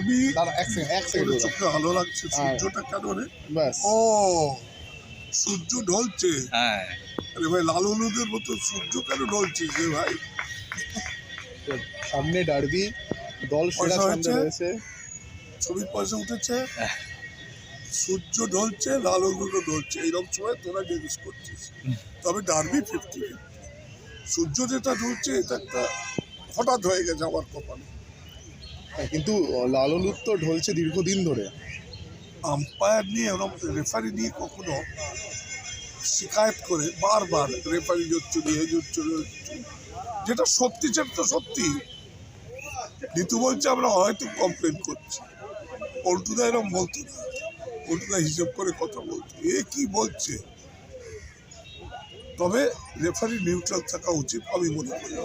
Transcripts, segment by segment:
Derby এক second চোখে ভালো লাগছে। সূর্যটা কেন রে? ব্যাস ও সূর্য ঢলছে। হ্যাঁ আরে ভাই লাল হলুদের মতো সূর্য কেন ঢলছে রে ভাই? সামনে ডার্বি, দল সেরা ছন্দে রয়েছে, ছবির পয়সা উঠেছে, সূর্য ঢলছে, লাল হলুদও ঢলছে। এইরকম সময় তোরা জিজ্ঞেস করছিস। তবে ডার্বি 50-50। সূর্য যেটা ঢলছে এটা একটা হঠাৎ হয়ে গেছে আমার কপালে। কিন্তু লাল হলুদ তো ঢলছে দীর্ঘদিন ধরে। আম্পায়ার নিয়ে ওরকম রেফারি নিয়ে কখনো শিকায়ত করে বারবার রেফারি জোচ্চুরি যেটা সত্যি সেটা তো সত্যি। ঋতু বলছে আমরা হয়তো কমপ্লেন করছি, পল্টুদা এরকম বলতো না। পল্টুদা হিসেব করে কথা বলতো, এ কি বলছে। তবে রেফারি নিউট্রাল থাকা উচিত আমি মনে করি।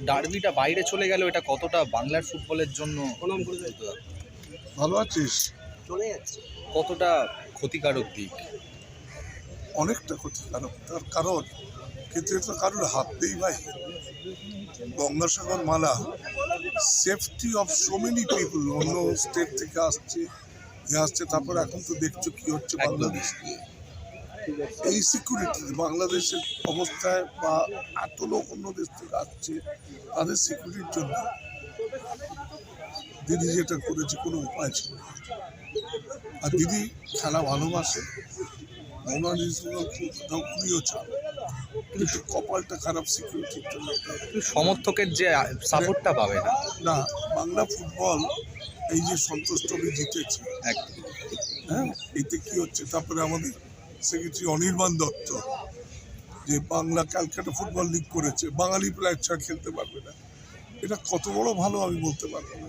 ডার্বিটা বাইরে চলে গেল, এটা কতটা বাংলার ফুটবলের জন্য ভালো আছিস? কতটা ক্ষতিকারক দিক? অনেকটা ক্ষতিকারক। তার কারণ কিন্তু এটা কারোর হাত নেই ভাই। গঙ্গাসাগর মালা safety of so many people, অন্য স্টেট থেকে আসছে তারপর এখন তো দেখছো কি হচ্ছে বাংলাদেশ নিয়ে। এই সিকিউরিটি বাংলাদেশের অবস্থায় বা এত লোক অন্য দেশ থেকে আসছে, তাদের সিকিউরিটির জন্য দিদি যেটা করেছে কোনো উপায় ছিল না। আর দিদি খেলা ভালোবাসে, খুবইও চান, কিন্তু কপালটা খারাপ সিকিউরিটির জন্য। সমর্থকের যে সাপোর্টটা পাবে না। না, বাংলা ফুটবল এই যে সন্তোষ ট্রফি জিতেছে, হ্যাঁ, এতে কি হচ্ছে? তারপরে আমাদের সেক্রেটারি অনির্বাণ দত্ত যে বাংলা ক্যালকাটা ফুটবল লিগ করেছে, বাঙালি প্লেয়ার ছাড়া খেলতে পারবে না। এটা কত বড় ভালো আমি বলতে পারবো না।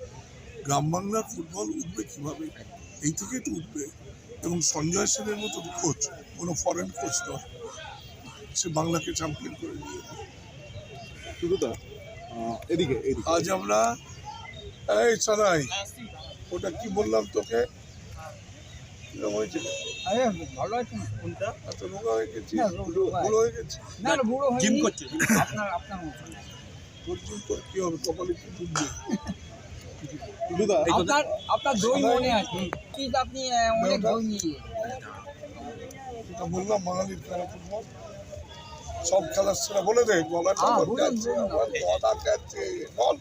গ্রাম বাংলার ফুটবল উঠবে কিভাবে? এই থেকেই তো উঠবে। এবং সঞ্জয় সেনের মতো কোচ, কোনো ফরেন কোচ নয়, সে বাংলাকে চ্যাম্পিয়ন করে নিয়ে। এদিকে আজ আমরা এই সারাই ওটা কি বললাম তোকে, ভালো আছেন? কোনটা এত রোগা হয়ে গেছি, বুড়ো হয়ে গেছি। না বুড়ো জিম করছে আপনার মতো তোর জিম করে কি হবে? কপালে কি ঢুকবে? আপনার দই মনে আছে কি? আপনি অনেক দই নিয়ে এটা বললাম বাঙালির খেলা ফুটবল, সব খেলার সেরা বলে দে। গলাটা বল।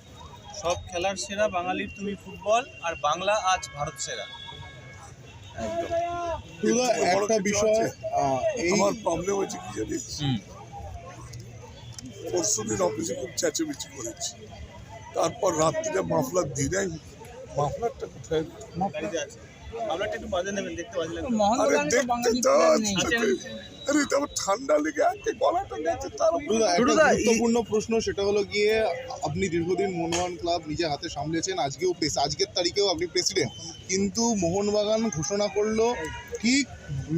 সব খেলার সেরা বাঙালির তুমি ফুটবল, আর বাংলা আজ ভারত সেরা। একটা বিষয় আমার প্রবলেম হয়েছে কি জানিস, পরশুদিন অফিসে খুব চেঁচামেচি করেছি, তারপর রাত্রিরে মাফলার দিই নাই। মাফলারটা কোথায়? মামলাটা একটু বাজে নেবেন, দেখতে বাজে লাগবে। আরে দেখতে তো আরে তারপর ঠান্ডা লেগে আছে, গলাটা গেছে। তার একটা গুরুত্বপূর্ণ প্রশ্ন, সেটা হলো গিয়ে আপনি দীর্ঘদিন মোহনবাগান ক্লাব নিজের হাতে সামলেছেন, আজকের তারিখেও আপনি প্রেসিডেন্ট, কিন্তু মোহনবাগান ঘোষণা করলো কি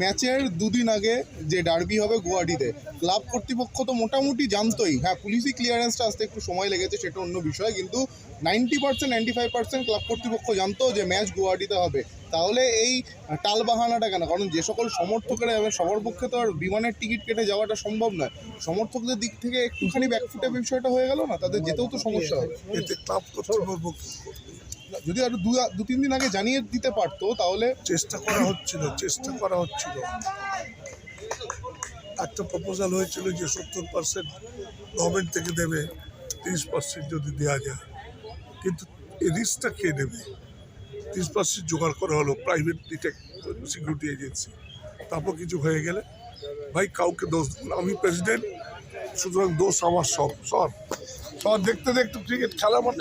ম্যাচের দুদিন আগে যে ডার্বি হবে গুয়াহাটিতে। ক্লাব কর্তৃপক্ষ তো মোটামুটি জানতোই, হ্যাঁ পুলিশি ক্লিয়ারেন্সটা আসতে একটু সময় লেগেছে সেটা অন্য বিষয়, কিন্তু 95% ক্লাব কর্তৃপক্ষ জানতো যে ম্যাচ গুয়াহাটিতে হবে। তাহলে এই টালবাহানাটা কেন? কারণ যে সকল সমর্থকেরা যাবে সবার পক্ষে তো আর বিমানের টিকিট কেটে যাওয়াটা সম্ভব নয়। সমর্থকদের দিক থেকে একটুখানি ব্যাকফুটে বিষয়টা হয়ে গেল না? তাদের যেতেও তো সমস্যা হবে। এতে ক্লাব কর্তৃপক্ষ যদি আরো 2-3 দিন আগে জানিয়ে দিতে পারতো তাহলে। চেষ্টা করা হচ্ছিল। একটা প্রপোজাল হয়েছিল যে 70% গভর্নমেন্ট থেকে দেবে, 30% যদি দেওয়া যায়, কিন্তু এই রিস্কটা খেয়ে নেবে। 30% জোগাড় করা হলো প্রাইভেট সিকিউরিটি এজেন্সি। তারপর কিছু হয়ে গেলে ভাই কাউকে দোষ দেবো না, আমি প্রেসিডেন্ট, সুতরাং দোষ আমার সব দেখতে দেখতে ক্রিকেট খেলার মাঠ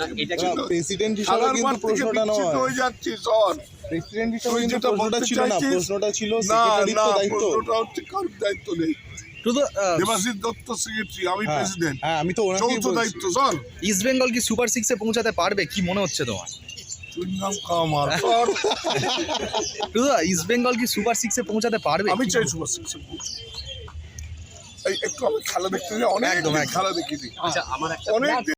প্রেসিডেন্ট হিসেবে কিন্তু প্রশ্নটা নয় হয়ে যাচ্ছি সর। প্রেসিডেন্ট হিসেবে কিন্তু প্রশ্নটা ছিল না, প্রশ্নটা ছিল সেক্রেটারির দায়িত্ব। প্রশ্নটা হচ্ছে কারোর দায়িত্ব নেই। দেবাশিস দত্ত সেক্রেটারি, আমি প্রেসিডেন্ট। হ্যাঁ আমি তো ওনাকেই যৌথ দায়িত্ব সর। ইস্ট বেঙ্গল কি সুপার 6-এ পৌঁছাতে পারবে, কি মনে হচ্ছে তোমার? চুইংগাম কামার সর। ইস্ট বেঙ্গল কি সুপার 6-এ পৌঁছাতে পারবে? আমি চাই সুপার 6-এ পৌঁছে। একটু আমি খেলা দেখতে যাই, অনেক খেলা দেখিনি। আচ্ছা আমার একটা অনেক